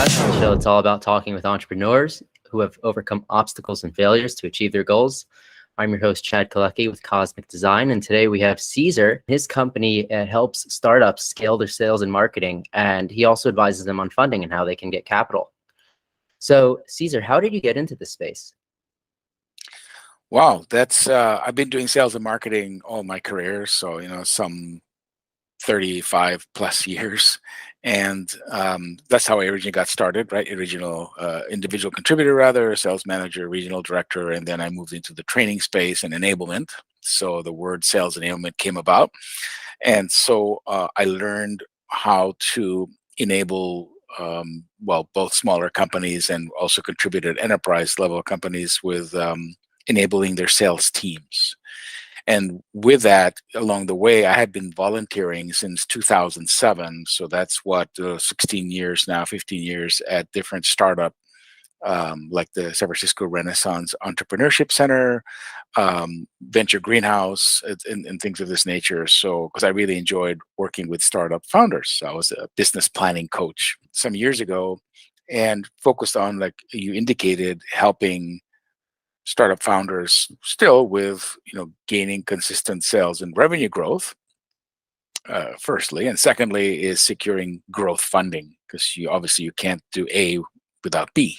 podcast, the show that's all about talking with entrepreneurs who have overcome obstacles and failures to achieve their goals. I'm your host, Chad Kaleky with Cosmic Design, and today we have Cesar. His company helps startups scale their sales and marketing, and he also advises them on funding and how they can get capital. So, Cesar, how did you get into this space? Wow, that's I've been doing sales and marketing all my career, so some 35 plus years, and that's how I originally got started, right? Original individual contributor, rather, sales manager, regional director, and then I moved into the training space and enablement. So the word sales enablement came about, and so I learned how to enable. Both smaller companies and also contributed enterprise level companies with enabling their sales teams. And with that, along the way, I had been volunteering since 2007. So that's what, 16 years now, 15 years at different startup, like the San Francisco Renaissance Entrepreneurship Center, Venture Greenhouse, and things of this nature. So, because I really enjoyed working with startup founders. I was a business planning coach some years ago and focused on, like you indicated, helping startup founders still with gaining consistent sales and revenue growth, firstly, and secondly is securing growth funding, because you can't do A without B.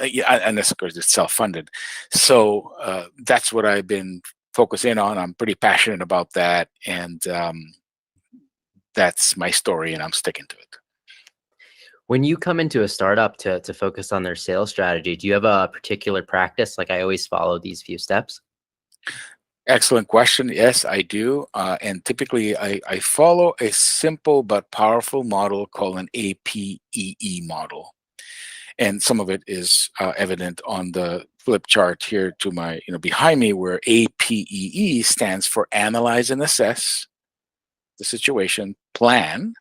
Yeah, unless of course it's self-funded. So that's what I've been focusing on. I'm pretty passionate about that, and that's my story, and I'm sticking to it. When you come into a startup to focus on their sales strategy, do you have a particular practice? Like, I always follow these few steps. Excellent question. Yes, I do. And typically I follow a simple but powerful model called an APEE model. And some of it is evident on the flip chart here to my, behind me, where APEE stands for analyze and assess the situation, plan,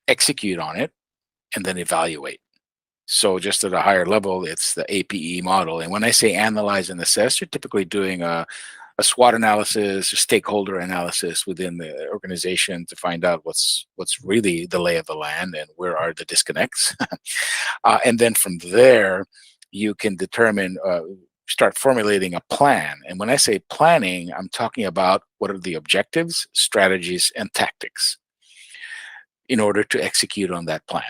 execute on it, and then evaluate. So just at a higher level, it's the APEE model. And when I say analyze and assess, you're typically doing a SWOT analysis, a stakeholder analysis within the organization to find out what's really the lay of the land and where are the disconnects. And then from there, you can determine, start formulating a plan. And when I say planning, I'm talking about what are the objectives, strategies, and tactics in order to execute on that plan.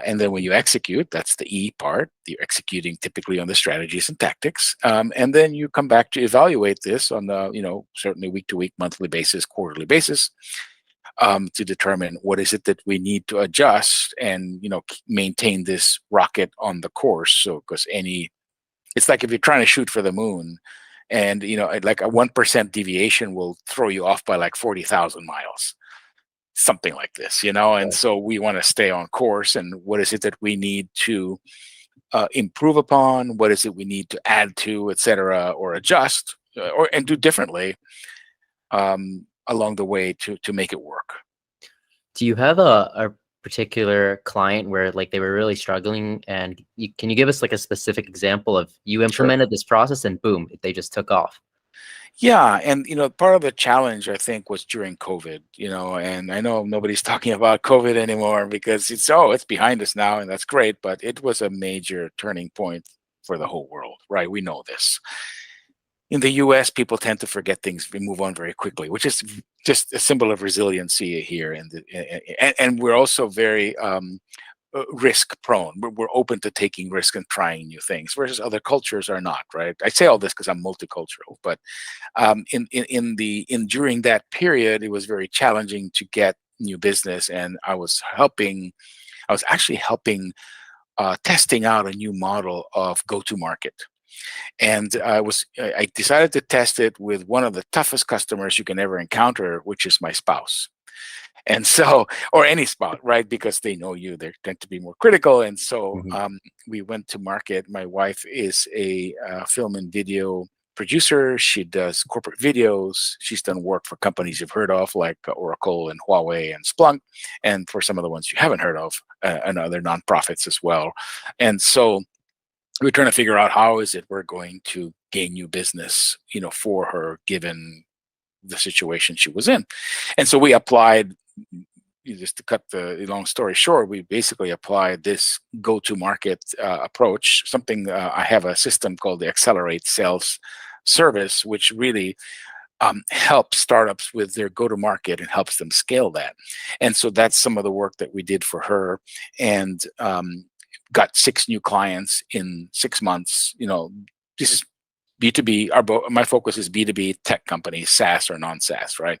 And then when you execute, that's the E part. You're executing typically on the strategies and tactics. And then you come back to evaluate this on the, certainly week to week, monthly basis, quarterly basis, to determine what is it that we need to adjust and, maintain this rocket on the course. So, because it's like if you're trying to shoot for the moon and, like a 1% deviation will throw you off by like 40,000 miles. Something like this, and so we want to stay on course. And what is it that we need to improve upon? What is it we need to add to, et cetera, or adjust and do differently along the way to make it work? Do you have a particular client where like they were really struggling, and can you give us like a specific example of you implemented this process and boom, they just took off? Yeah, and part of the challenge I think was during COVID, and I know nobody's talking about COVID anymore because it's behind us now, and that's great, but it was a major turning point for the whole world, right? We know this. In the US, people tend to forget things, we move on very quickly, which is just a symbol of resiliency here, and we're also very risk prone. We're open to taking risk and trying new things, whereas other cultures are not, right? I say all this because I'm multicultural, but during that period, it was very challenging to get new business, and I was actually helping testing out a new model of go-to-market. And I decided to test it with one of the toughest customers you can ever encounter, which is my spouse. And so, or any spot, right? Because they know you, they tend to be more critical. And so we went to market. My wife is a film and video producer. She does corporate videos. She's done work for companies you've heard of, like Oracle and Huawei and Splunk, and for some of the ones you haven't heard of, and other nonprofits as well. And so we're trying to figure out how is it we're going to gain new business, for her, given the situation she was in. And so we applied just to cut the long story short, we basically applied this go-to-market approach. Something I have a system called the Accelerate Sales Service, which really helps startups with their go-to-market and helps them scale that. And so that's some of the work that we did for her, and got 6 new clients in 6 months. This is B2B. My focus is B2B tech companies, SaaS or non-SaaS, right?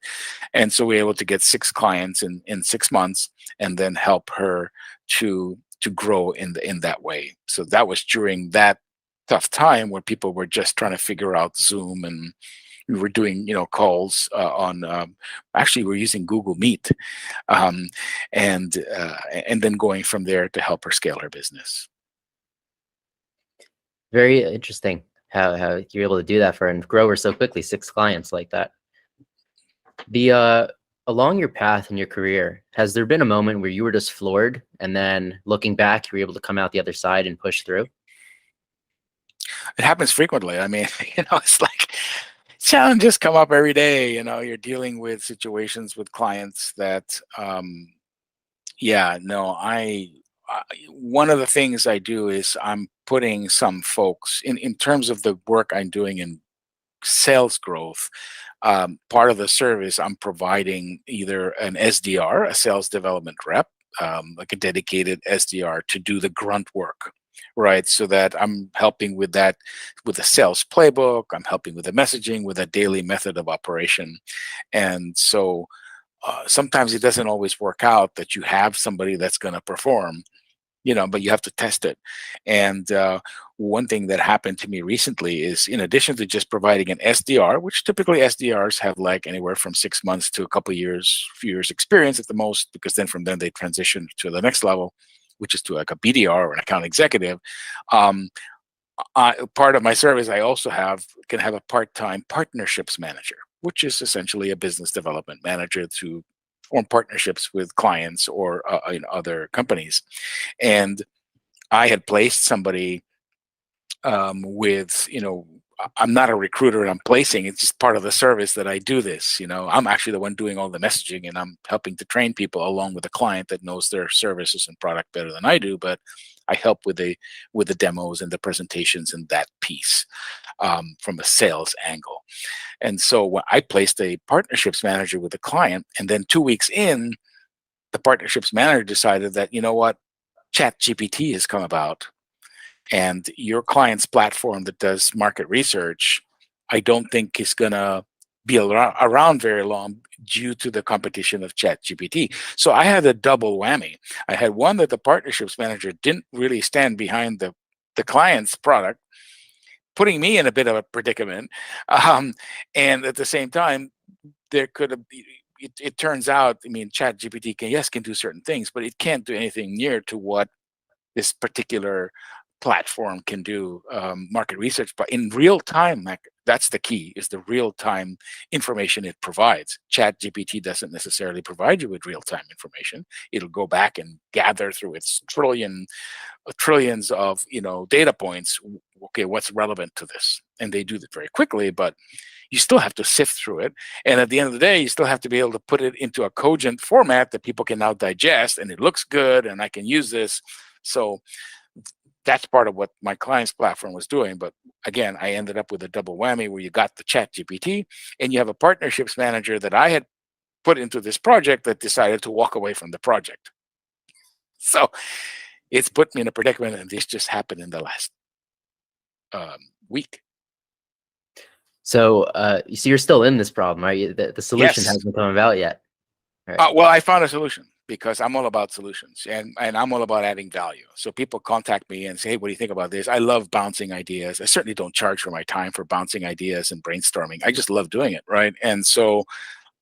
And so we were able to get 6 clients in 6 months, and then help her to grow in that way. So that was during that tough time where people were just trying to figure out Zoom, and we were doing calls on actually we're using Google Meet, um, and then going from there to help her scale her business. Very interesting how you're able to do that for and grow her so quickly, 6 clients like that. Along your path in your career, has there been a moment where you were just floored, and then looking back, you were able to come out the other side and push through? It happens frequently. I mean, it's like challenges come up every day. You're dealing with situations with clients that, yeah, no, one of the things I do is I'm putting some folks in terms of the work I'm doing in sales growth. Part of the service, I'm providing either an SDR, a sales development rep, like a dedicated SDR to do the grunt work, right? So that I'm helping with that, with the sales playbook, I'm helping with the messaging, with a daily method of operation. And so sometimes it doesn't always work out that you have somebody that's going to perform, but you have to test it. And one thing that happened to me recently is, in addition to just providing an SDR, which typically SDRs have like anywhere from 6 months to a couple of years, few years experience at the most, because then from then they transition to the next level, which is to like a BDR or an account executive. Part of my service, I also can have a part-time partnerships manager, which is essentially a business development manager to form partnerships with clients or in other companies. And I had placed somebody with, I'm not a recruiter and I'm placing, it's just part of the service that I do this. I'm actually the one doing all the messaging, and I'm helping to train people along with a client that knows their services and product better than I do, but I help with the demos and the presentations and that piece from a sales angle. And so when I placed a partnerships manager with a client, and then 2 weeks in, the partnerships manager decided that, ChatGPT has come about, and your client's platform that does market research, I don't think is going to be around very long due to the competition of ChatGPT. So I had a double whammy. I had one, that the partnerships manager didn't really stand behind the client's product, putting me in a bit of a predicament. And at the same time, there could have, it turns out, I mean, ChatGPT can do certain things, but it can't do anything near to what this particular platform can do, market research. But in real time, like, that's the key, is the real time information it provides. ChatGPT doesn't necessarily provide you with real time information. It'll go back and gather through its trillions of data points. Okay, what's relevant to this? And they do that very quickly, but you still have to sift through it. And at the end of the day, you still have to be able to put it into a cogent format that people can now digest, and it looks good, and I can use this. So that's part of what my client's platform was doing. But again, I ended up with a double whammy, where you got the ChatGPT, and you have a partnerships manager that I had put into this project that decided to walk away from the project. So it's put me in a predicament, and this just happened in the last week. So, you're still in this problem, right? The solution Yes. hasn't come about yet. Right. Well, I found a solution, because I'm all about solutions, and I'm all about adding value. So people contact me and say, hey, what do you think about this? I love bouncing ideas. I certainly don't charge for my time for bouncing ideas and brainstorming. I just love doing it, right? And so,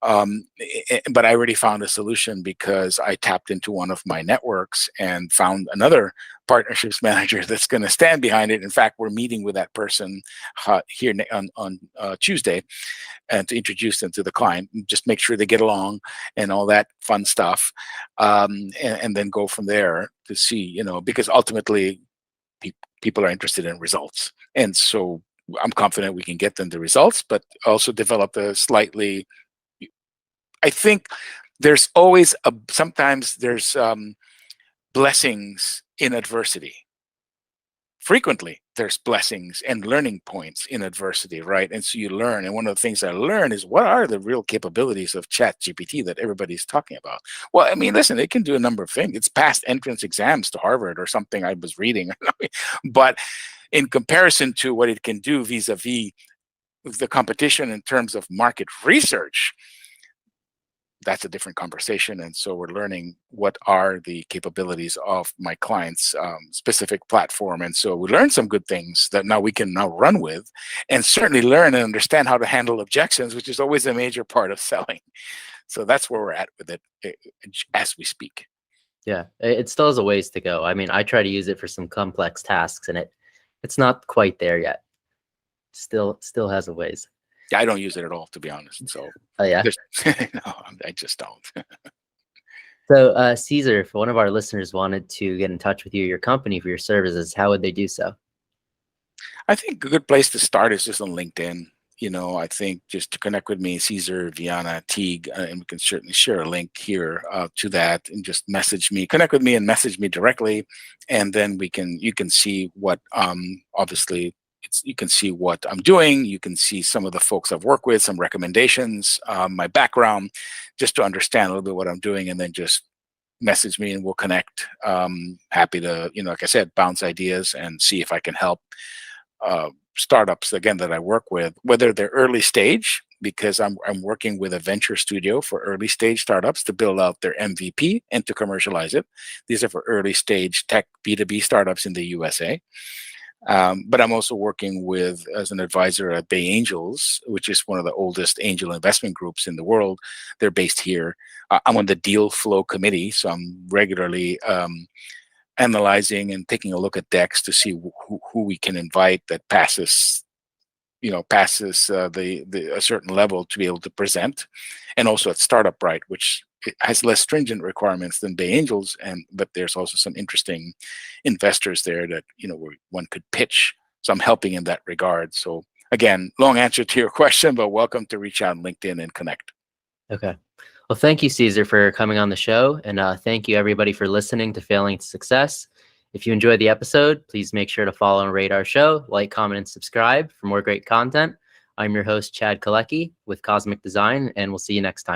but I already found a solution, because I tapped into one of my networks and found another partnerships manager that's going to stand behind it. In fact, we're meeting with that person here on Tuesday, and to introduce them to the client, and just make sure they get along and all that fun stuff, and then go from there to see, because ultimately people are interested in results. And so I'm confident we can get them the results, but also develop a slightly, I think there's always sometimes there's blessings in adversity. Frequently, there's blessings and learning points in adversity, right? And so you learn. And one of the things I learned is, what are the real capabilities of ChatGPT that everybody's talking about? Well, I mean, listen, it can do a number of things. It's passed entrance exams to Harvard or something I was reading. But in comparison to what it can do vis-a-vis the competition in terms of market research, that's a different conversation. And so we're learning what are the capabilities of my client's specific platform. And so we learned some good things that now we can now run with, and certainly learn and understand how to handle objections, which is always a major part of selling. So that's where we're at with it as we speak. Yeah, it still has a ways to go. I mean, I try to use it for some complex tasks, and it's not quite there yet. Still has a ways. Yeah, I don't use it at all, to be honest. So Oh yeah. no, I just don't. So Cesar, if one of our listeners wanted to get in touch with you, your company, for your services, how would they do so? I think a good place to start is just on LinkedIn. I think just to connect with me, Cesar Teague, and we can certainly share a link here to that, and just message me, connect with me and message me directly. And then you can see what, obviously, you can see what I'm doing. You can see some of the folks I've worked with, some recommendations, my background, just to understand a little bit what I'm doing, and then just message me and we'll connect. Happy to, like I said, bounce ideas and see if I can help startups, again, that I work with, whether they're early stage, because I'm working with a venture studio for early stage startups to build out their MVP and to commercialize it. These are for early stage tech B2B startups in the USA. But I'm also working with, as an advisor at Bay Angels, which is one of the oldest angel investment groups in the world. They're based here. I'm on the deal flow committee, so I'm regularly analyzing and taking a look at decks to see who we can invite that passes a certain level to be able to present. And also at Startup Right, which has less stringent requirements than Bay Angels, but there's also some interesting investors there that where one could pitch. So I'm helping in that regard. So again, long answer to your question, but welcome to reach out on LinkedIn and connect. Okay. Well, thank you, Cesar, for coming on the show. And thank you, everybody, for listening to Failing to Success. If you enjoyed the episode, please make sure to follow and rate our show, like, comment, and subscribe for more great content. I'm your host, Chad Kaleky with Cosmic Design, and we'll see you next time.